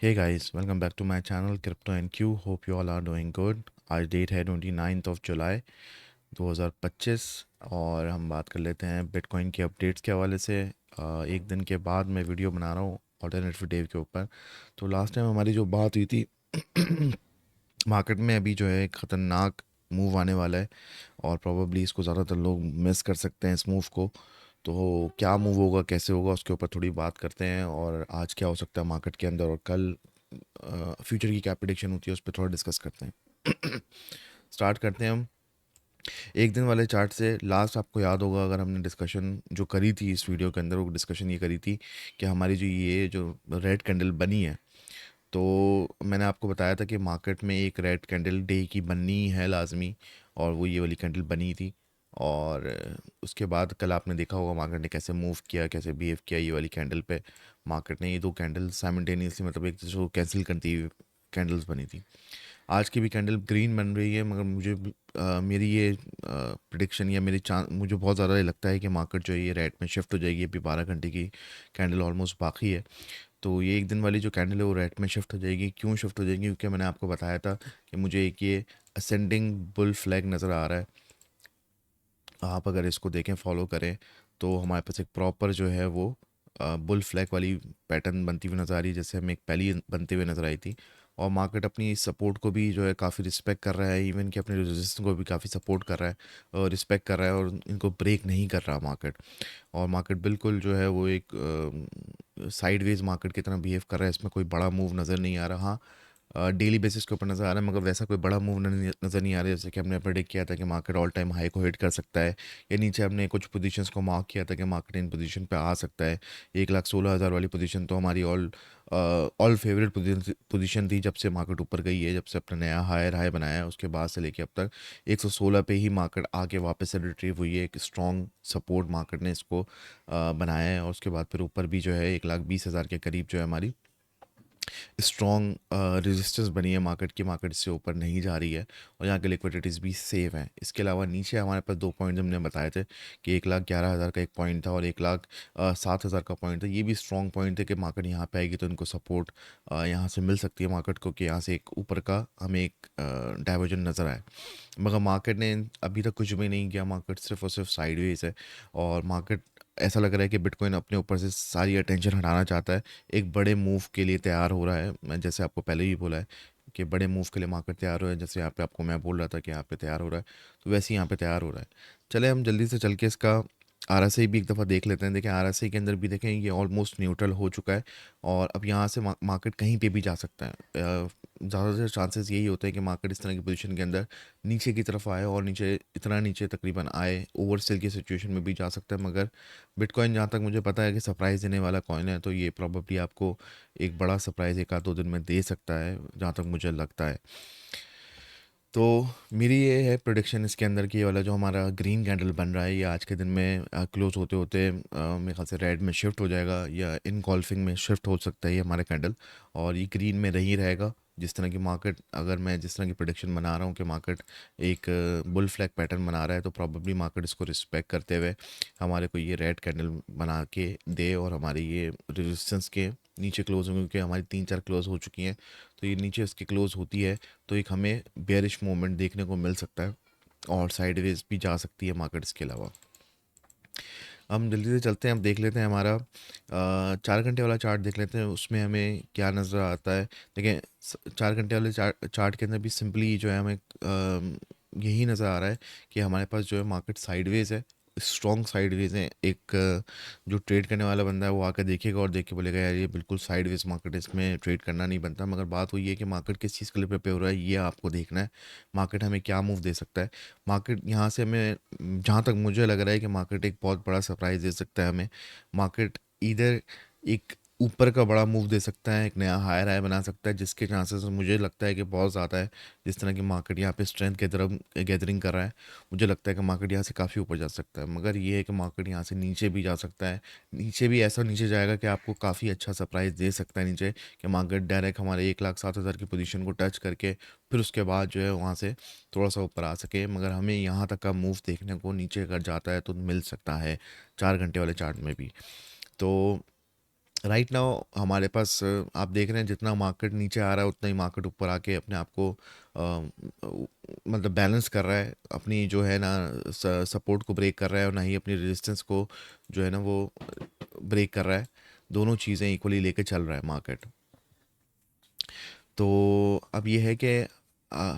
Hey guys, welcome back to my channel Crypto and Q. Hope you all are doing good. आज date है 29 of July 2025 और हम बात कर लेते हैं बिटकॉइन के अपडेट्स के हवाले से। एक दिन के बाद मैं वीडियो बना रहा हूँ ऑल्टरनेटिव डे के ऊपर। तो लास्ट टाइम हमारी जो बात हुई थी मार्केट में अभी जो है एक ख़तरनाक मूव आने वाला है और प्रोबेबली इसको ज़्यादातर लोग मिस कर सकते हैं इस मूव को। तो क्या मूव होगा, कैसे होगा, उसके ऊपर थोड़ी बात करते हैं और आज क्या हो सकता है मार्केट के अंदर और कल फ्यूचर की क्या प्रिडिक्शन होती है उस पर थोड़ा डिस्कस करते हैं। स्टार्ट करते हैं हम एक दिन वाले चार्ट से। लास्ट आपको याद होगा अगर हमने डिस्कशन जो करी थी इस वीडियो के अंदर, वो डिस्कशन ये करी थी कि हमारी जो रेड कैंडल बनी है, तो मैंने आपको बताया था कि मार्केट में एक रेड कैंडल डे की बननी है लाजमी, और वो ये वाली कैंडल बनी थी। और उसके बाद कल आपने देखा होगा मार्केट ने कैसे मूव किया, कैसे बिहेव किया ये वाली कैंडल पे। मार्केट ने ये दो कैंडल साइमल्टेनियसली, मतलब एक दूसरे को कैंसिल करती हुई कैंडल्स बनी थी। आज की भी कैंडल ग्रीन बन रही है, मगर मुझे मेरी ये प्रिडिक्शन या मेरी चांस, मुझे बहुत ज़्यादा ये लगता है कि मार्केट जो है ये रेड में शिफ्ट हो जाएगी। अभी 12 घंटे की कैंडल ऑलमोस्ट बाकी है, तो ये एक दिन वाली जो कैंडल है वो रेड में शिफ्ट हो जाएगी। क्यों शिफ्ट हो जाएगी? क्योंकि मैंने आपको बताया था कि मुझे एक ये असेंडिंग बुल फ्लैग नज़र आ रहा है। आप अगर इसको देखें, फॉलो करें, तो हमारे पास एक प्रॉपर जो है वो बुल फ्लैग वाली पैटर्न बनती हुई नज़र आ रही है, जैसे हमें एक पहली बनते हुए नज़र आई थी। और मार्केट अपनी सपोर्ट को भी जो है काफ़ी रिस्पेक्ट कर रहा है, इवन कि अपने रेजिस्टेंस को भी काफ़ी सपोर्ट कर रहा है और रिस्पेक्ट कर रहा है, और इनको ब्रेक नहीं कर रहा मार्केट। और मार्केट बिल्कुल जो है वो एक साइडवेज मार्केट की तरह बिहेव कर रहा है। इसमें कोई बड़ा मूव नज़र नहीं आ रहा। डेली बेसिस के ऊपर नज़र आ रहा है, मगर वैसा कोई बड़ा मूव नज़र नहीं आ रहा है। जैसे कि हमने प्रेडिक्ट किया था कि मार्केट ऑल टाइम हाई को हिट कर सकता है, या नीचे हमने कुछ पोजीशंस को मार्क किया था कि मार्केट इन पोजीशन पे आ सकता है। 1,16,000 वाली पोजीशन तो हमारी ऑल फेवरेट पोजीशन थी जब से मार्केट ऊपर गई है, जब से अपना नया हायर हाई बनाया है उसके बाद से लेके अब तक 116 पे ही मार्केट आके वापस से रिट्रीव हुई है। एक स्ट्रॉन्ग सपोर्ट मार्केट ने इसको बनाया है, और उसके बाद फिर ऊपर भी जो है 1,20,000 के करीब जो है हमारी स्ट्रॉन्ग रेजिस्टेंस बनी है मार्केट की। मार्केट इससे ऊपर नहीं जा रही है और यहाँ के लिक्विडिटीज़ भी सेफ हैं। इसके अलावा नीचे हमारे पास दो पॉइंट हमने बताए थे कि 1,11,000 का एक पॉइंट था और 1,07,000 का पॉइंट था। ये भी स्ट्रॉन्ग पॉइंट थे कि मार्केट यहाँ पे आएगी तो इनको सपोर्ट यहाँ से मिल सकती है मार्केट को, कि यहाँ से एक ऊपर का हमें एक डाइवर्जन नज़र आए। मगर मार्केट ने अभी तक कुछ भी नहीं किया, मार्केट सिर्फ और सिर्फ साइडवेज है। और मार्केट ऐसा लग रहा है कि बिटकॉइन अपने ऊपर से सारी अटेंशन हटाना चाहता है, एक बड़े मूव के लिए तैयार हो रहा है। मैं जैसे आपको पहले ही बोला है कि बड़े मूव के लिए मार्केट तैयार हो रहा है, जैसे यहाँ पे आपको मैं बोल रहा था कि यहाँ पे तैयार हो रहा है, तो वैसे ही यहाँ पे तैयार हो रहा है। चले हम जल्दी से चल के इसका आरएसआई भी एक दफ़ा देख लेते हैं। देखें आरएसआई के अंदर भी देखें ये ऑलमोस्ट न्यूट्रल हो चुका है, और अब यहाँ से मार्केट कहीं पे भी जा सकता है। ज़्यादातर चांसेस यही होते हैं कि मार्केट इस तरह की पोजीशन के अंदर नीचे की तरफ आए, और नीचे इतना नीचे तकरीबन आए, ओवरसेल की सिचुएशन में भी जा सकता है। मगर बिटकॉइन जहाँ तक मुझे पता है कि सरप्राइज़ देने वाला कॉइन है, तो ये प्रॉबेबली आपको एक बड़ा सरप्राइज़ एक आध दो दिन में दे सकता है, जहाँ तक मुझे लगता है। तो मेरी ये है प्रोडिक्शन इसके अंदर कि ये वाला जो हमारा ग्रीन कैंडल बन रहा है ये आज के दिन में क्लोज होते होते मेरे ख्याल से रेड में शिफ्ट हो जाएगा, या इनकॉल्फिंग में शिफ्ट हो सकता है ये हमारा कैंडल, और ये ग्रीन में नहीं रहेगा। जिस तरह की मार्केट, अगर मैं जिस तरह की प्रोडिक्शन बना रहा हूँ कि मार्केट एक बुल फ्लैग पैटर्न बना रहा है, तो प्रॉब्लली मार्केट इसको रिस्पेक्ट करते हुए हमारे को ये रेड कैंडल बना के दे, और हमारे ये रेजिस्टेंस के नीचे क्लोज होंगे, क्योंकि हमारी 3-4 क्लोज हो चुकी हैं। तो ये नीचे इसकी क्लोज होती है तो एक हमें बेयरिश मूवमेंट देखने को मिल सकता है, और साइडवेज भी जा सकती है मार्केट। इसके अलावा हम जल्दी से चलते हैं, हम देख लेते हैं हमारा 4 घंटे वाला चार्ट देख लेते हैं, उसमें हमें क्या नज़र आता है। देखें 4 घंटे वाले चार्ट के अंदर भी सिंपली जो है हमें यही नज़र आ रहा है कि हमारे पास जो है मार्केट साइडवेज है, स्ट्रॉन्ग साइडवेज है। एक जो ट्रेड करने वाला बंदा है वो आकर देखेगा और देख के बोलेगा यार ये बिल्कुल साइडवेज मार्केट है, इसमें ट्रेड करना नहीं बनता। मगर बात वही है कि मार्केट किस चीज़ के लिए प्रिपेयर हो रहा है ये आपको देखना है। मार्केट हमें क्या मूव दे सकता है। मार्केट यहाँ से हमें, जहाँ तक मुझे लग रहा है कि मार्केट एक बहुत बड़ा सरप्राइज़ दे सकता है हमें। मार्केट इधर एक ऊपर का बड़ा मूव दे सकता है, एक नया हायर हाई बना सकता है, जिसके चांसेस मुझे लगता है कि बहुत ज़्यादा है। जिस तरह की मार्केट यहाँ पे स्ट्रेंथ की तरफ गैदरिंग कर रहा है, मुझे लगता है कि मार्केट यहाँ से काफ़ी ऊपर जा सकता है। मगर ये है कि मार्केट यहाँ से नीचे भी जा सकता है। नीचे भी ऐसा नीचे जाएगा कि आपको काफ़ी अच्छा सरप्राइज़ दे सकता है नीचे, कि मार्केट डायरेक्ट हमारे 1,07,000 की पोजीशन को टच करके फिर उसके बाद जो है वहाँ से थोड़ा सा ऊपर आ सके। मगर हमें यहाँ तक का मूव देखने को नीचे अगर जाता है तो मिल सकता है 4 घंटे वाले चार्ट में भी। तो राइट नाउ हमारे पास आप देख रहे हैं जितना मार्केट नीचे आ रहा है उतना ही मार्केट ऊपर आके अपने आप को मतलब बैलेंस कर रहा है, अपनी जो है ना सपोर्ट को ब्रेक कर रहा है और ना ही अपनी रेजिस्टेंस को जो है ना वो ब्रेक कर रहा है। दोनों चीज़ें इक्वली लेके चल रहा है मार्केट। तो अब ये है कि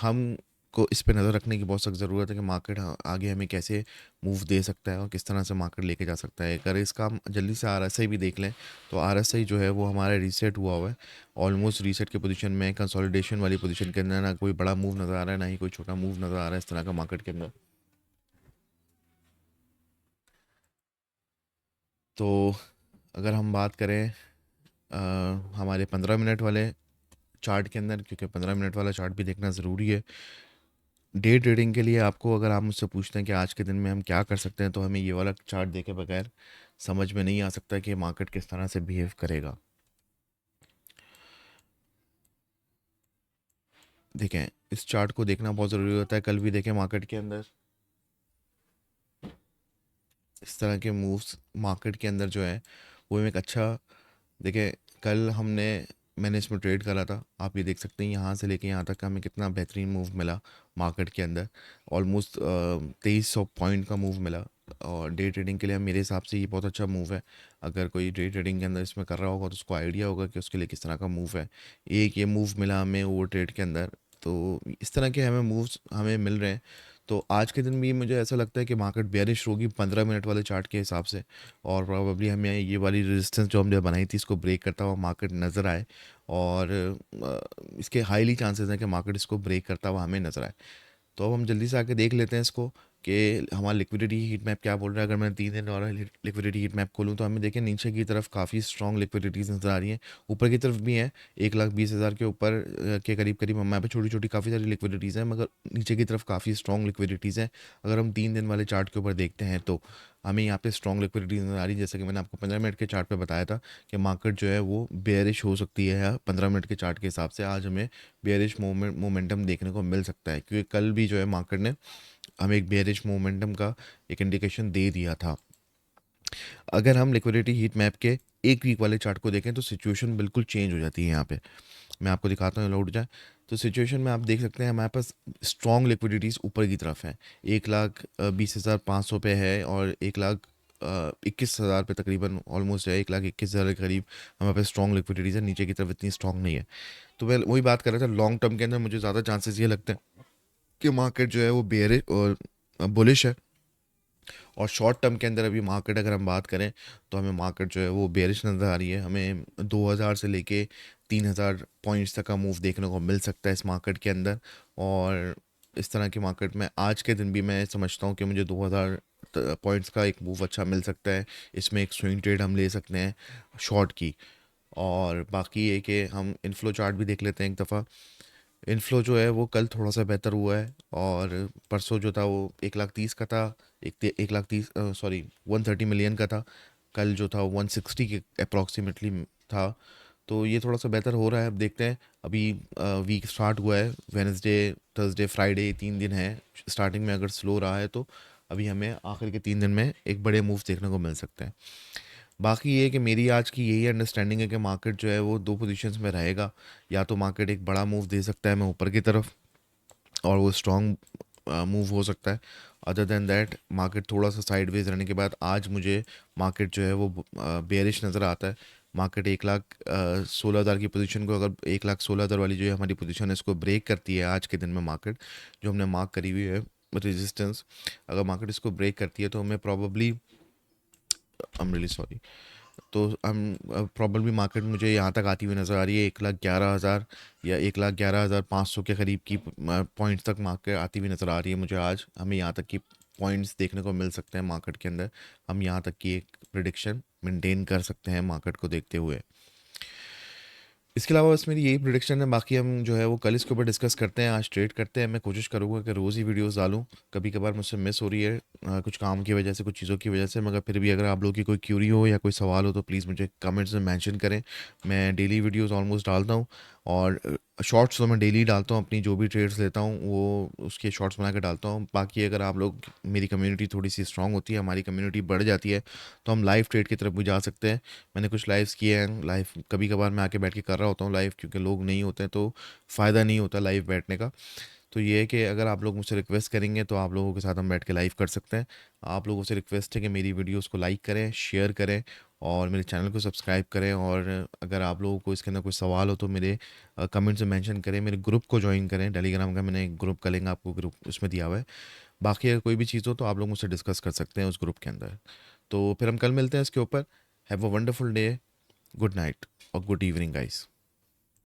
हम को इस पे नज़र रखने की बहुत सख्त ज़रूरत है कि मार्केट आगे हमें कैसे मूव दे सकता है और किस तरह से मार्केट लेके जा सकता है। अगर इसका हम जल्दी से आरएसआई भी देख लें तो आरएसआई जो है वो हमारा रीसेट हुआ हुआ है, ऑलमोस्ट रीसेट की पोजीशन में, कंसोलिडेशन वाली पोजीशन के अंदर। ना कोई बड़ा मूव नज़र आ रहा है, ना ही कोई छोटा मूव नज़र आ रहा है इस तरह का मार्केट के अंदर। तो अगर हम बात करें हमारे 15 मिनट वाले चार्ट के अंदर, क्योंकि 15 मिनट वाला चार्ट भी देखना ज़रूरी है डे ट्रेडिंग के लिए। आपको अगर आप मुझसे पूछते हैं कि आज के दिन में हम क्या कर सकते हैं, तो हमें ये वाला चार्ट देखे बगैर समझ में नहीं आ सकता कि मार्केट किस तरह से बिहेव करेगा। देखें, इस चार्ट को देखना बहुत ज़रूरी होता है। कल भी देखें मार्केट के अंदर इस तरह के मूव्स मार्केट के अंदर जो है वो एक अच्छा, देखिए कल मैंने इसमें ट्रेड करा था। आप ये देख सकते हैं यहाँ से लेके यहाँ तक हमें कितना बेहतरीन मूव मिला मार्केट के अंदर। ऑलमोस्ट 2300 पॉइंट का मूव मिला, और डे ट्रेडिंग के लिए मेरे हिसाब से ये बहुत अच्छा मूव है। अगर कोई डे ट्रेडिंग के अंदर इसमें कर रहा होगा तो उसको आइडिया होगा कि उसके लिए किस तरह का मूव है। एक ये मूव मिला हमें ओवर ट्रेड के अंदर, तो इस तरह के हमें मूव्स हमें मिल रहे हैं। तो आज के दिन भी मुझे ऐसा लगता है कि मार्केट बेयरिश होगी 15 मिनट वाले चार्ट के हिसाब से, और प्रॉबेबली हमें ये वाली रेजिस्टेंस जो हमने बनाई थी इसको ब्रेक करता हुआ मार्केट नज़र आए, और इसके हाईली चांसेस हैं कि मार्केट इसको ब्रेक करता हुआ हमें नज़र आए। तो अब हम जल्दी से आके देख लेते हैं इसको कि हमारा लिक्विडिटी हीट मैप क्या बोल रहा है। अगर मैं 3 दिन और लिक्विडिटी हीट मैप खोलूँ तो हमें देखें नीचे की तरफ काफ़ी स्ट्रॉन्ग लिक्विडिटीज़ नज़र आ रही हैं, ऊपर की तरफ भी हैं। 1,20,000 के ऊपर के करीब करीब हमारे पे छोटी छोटी काफ़ी सारी लिक्विडिटीज़ हैं, मगर नीचे की तरफ काफ़ी स्ट्रॉन्ग लिक्विडिटीज़ हैं। अगर हम 3 दिन वाले चार्ट के ऊपर देखते हैं तो हमें यहाँ पे स्ट्रॉन्ग लिक्विडिटी नज़र आ रही है। जैसे कि मैंने आपको 15 मिनट के चार्ट पे बताया था कि मार्केट जो है वो बेयरिश हो सकती है। 15 मिनट के चार्ट के हिसाब से आज हमें बेयरिश मोमेंटम देखने को मिल सकता है, क्योंकि कल भी जो है मार्केट ने हमें एक बेयरिश मोमेंटम का एक इंडिकेशन दे दिया था। अगर हम लिक्विडिटी हीट मैप के एक वीक वाले चार्ट को देखें तो सिचुएशन बिल्कुल चेंज हो जाती है। यहाँ पे मैं आपको दिखाता हूँ, लौट जाए तो सिचुएशन में आप देख सकते हैं हमारे पास स्ट्रॉन्ग लिक्विडिटीज़ ऊपर की तरफ है। 1,20,500 पे है, और 1,21,000 पे तकरीबन ऑलमोस्ट है। 1,21,000 के करीब हमारे पास स्ट्रॉन्ग लिक्विडिटीज़ है, नीचे की तरफ इतनी स्ट्रॉन्ग नहीं है। तो मैं वही बात कर रहा था, लॉन्ग टर्म के अंदर मुझे ज़्यादा चांसेस ये लगते हैं कि मार्केट जो है वो बेयर और बुलिश है। और शॉर्ट टर्म के अंदर अभी मार्केट अगर हम बात करें तो हमें मार्केट जो है वो बेयरिश नज़र आ रही है। हमें 2,000 से लेके 3,000 पॉइंट्स तक का मूव देखने को मिल सकता है इस मार्केट के अंदर। और इस तरह की मार्केट में आज के दिन भी मैं समझता हूँ कि मुझे 2,000 पॉइंट्स का एक मूव अच्छा मिल सकता है। इसमें एक स्विंग ट्रेड हम ले सकते हैं शॉर्ट की। और बाकी ये कि हम इनफ्लो चार्ट भी देख लेते हैं एक दफ़ा। इनफ्लो जो है वो कल थोड़ा सा बेहतर हुआ है, और परसों जो था वो 1,30,000 का था। 1,30,000 सॉरी 130 मिलियन का था। कल जो था 160 के अप्रॉक्सीमेटली था। तो ये थोड़ा सा बेहतर हो रहा है। अब देखते हैं, अभी वीक स्टार्ट हुआ है, वेनसडे थर्सडे फ्राइडे 3 दिन है। स्टार्टिंग में अगर स्लो रहा है तो अभी हमें आखिर के 3 दिन में एक बड़े मूव देखने को मिल सकते हैं। बाकी ये है कि मेरी आज की यही अंडरस्टैंडिंग है कि मार्केट जो है वो दो पोजीशंस में रहेगा। या तो मार्केट एक बड़ा मूव दे सकता है मैं ऊपर की तरफ, और वो स्ट्रॉन्ग मूव हो सकता है। अदर देन दैट मार्केट थोड़ा सा साइडवेज रहने के बाद आज मुझे मार्केट जो है वो बेयरिश नज़र आता है। मार्केट 1,16,000 की पोजीशन को, अगर 1,16,000 वाली जो है हमारी पोजीशन है इसको ब्रेक करती है आज के दिन में, मार्केट जो हमने मार्क करी हुई है रेजिस्टेंस, अगर मार्केट इसको ब्रेक करती है तो हमें probably, I am really sorry, तो हम प्रॉबली मार्केट मुझे यहाँ तक आती हुई नज़र आ रही है 1,11,000 या 1,11,500 के करीब की पॉइंट्स तक मार्केट आती हुई नज़र आ रही है मुझे आज। हमें यहाँ तक की पॉइंट्स देखने को मिल सकते हैं मार्केट के अंदर। हम यहाँ तक की एक प्रिडिक्शन मेंटेन कर सकते हैं मार्केट को देखते हुए। इसके अलावा बस मेरी यही प्रिडिक्शन है। बाकी हम जो है वो कल इसके ऊपर डिस्कस करते हैं, आज ट्रेड करते हैं। मैं कोशिश करूँगा कि रोज़ ही वीडियोस डालूँ। कभी कभार मुझसे मिस हो रही है कुछ काम की वजह से, कुछ चीज़ों की वजह से, मगर फिर भी अगर आप लोगों की कोई क्यूरी हो या कोई सवाल हो तो प्लीज़ मुझे कमेंट्स में मेंशन करें। मैं डेली वीडियोस ऑलमोस्ट डालता हूँ, और शॉर्ट्स तो मैं डेली डालता हूँ, अपनी जो भी ट्रेड्स लेता हूँ वो उसके शॉर्ट्स बना के डालता हूँ। बाकी अगर आप लोग, मेरी कम्युनिटी थोड़ी सी स्ट्रांग होती है, हमारी कम्युनिटी बढ़ जाती है, तो हम लाइव ट्रेड की तरफ भी जा सकते हैं। मैंने कुछ लाइव्स किए हैं, लाइव कभी कभार मैं आके बैठ के कर रहा होता हूँ लाइव, क्योंकि लोग नहीं होते हैं तो फ़ायदा नहीं होता लाइव बैठने का। तो ये है कि अगर आप लोग मुझसे रिक्वेस्ट करेंगे तो आप लोगों के साथ हम बैठ के लाइव कर सकते हैं। आप लोगों से रिक्वेस्ट है कि मेरी वीडियोस को लाइक करें, शेयर करें और मेरे चैनल को सब्सक्राइब करें। और अगर आप लोगों को इसके अंदर कोई सवाल हो तो मेरे कमेंट्स में मेंशन करें, मेरे ग्रुप को ज्वाइन करें। टेलीग्राम का मैंने एक ग्रुप का लिंक आपको ग्रुप उसमें दिया हुआ है। बाकी अगर कोई भी चीज़ हो तो आप लोग मुझसे डिस्कस कर सकते हैं उस ग्रुप के अंदर। तो फिर हम कल मिलते हैं इसके ऊपर। Have a wonderful day, good night और गुड इवनिंग गाइस।